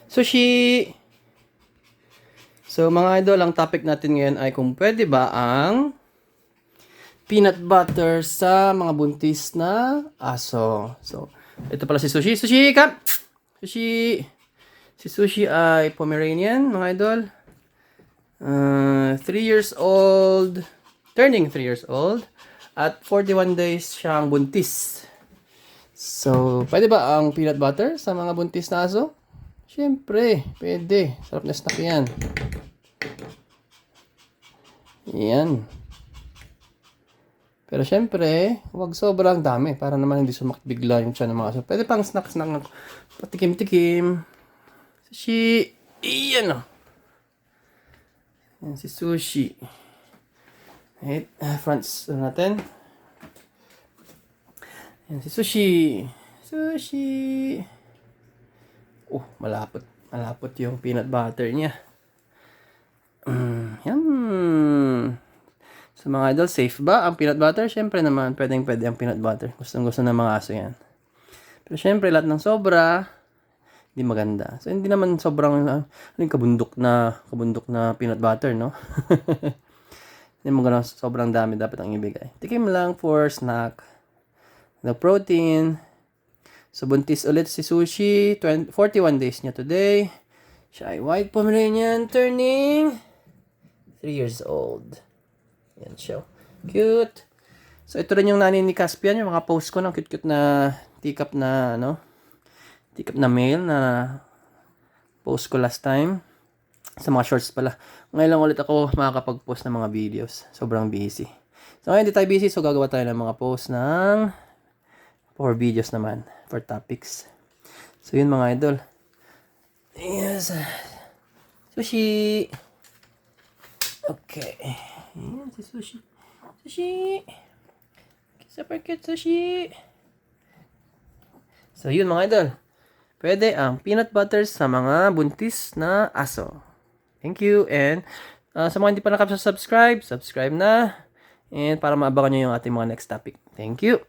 Sushi! So mga idol, ang topic natin ngayon ay kung pwede ba ang peanut butter sa mga buntis na aso. So, ito pala si Sushi. Sushi, come! Sushi! Si Sushi ay Pomeranian, mga idol. 3 years old. Turning 3 years old. At 41 days siyang buntis. So, pwede ba ang peanut butter sa mga buntis na aso? Siyempre, pwede. Sarap na snack yan. Yan. Pero siyempre, huwag sobrang dami para naman hindi sumakit bigla yung tiyan ng mga aso. Pwede pang snack-snack, patikim-tikim. Sushi. Iyan o. Yan si Sushi. Right, fronts natin. Yan si Sushi. Sushi. Oh, malapot. Malapot yung peanut butter niya. Yan. So mga idol, safe ba ang peanut butter? Siyempre naman, pwede ang peanut butter. Gustong-gusto ng mga aso yan. Pero siyempre, lahat ng sobra, hindi maganda. So hindi naman sobrang kabundok na peanut butter, no? Hindi maganda, sobrang dami dapat ang ibigay. Tikim lang for snack. The protein. So, buntis ulit si Sushi. 41 days niya today. Siya ay white Pomeranian turning 3 years old. Yan siya. Cute. So, ito rin yung nanay ni Caspian. Yung mga post ko ng cute-cute na teacup na, teacup na male na post ko last time. Sa mga shorts pala. Ngayon lang ulit ako makakapag-post ng mga videos. Sobrang busy. So, ngayon di tayo busy. So, gagawa tayo ng mga post ng 4 videos naman for topics. So, yun mga idol. Yes. Sushi. Okay. Yan si Sushi. Sushi. Super cute, Sushi. So, yun mga idol. Pwede ang peanut butter sa mga buntis na aso. Thank you. And sa mga hindi pa nakapag-subscribe, subscribe na. And para maabangan nyo yung ating mga next topic. Thank you.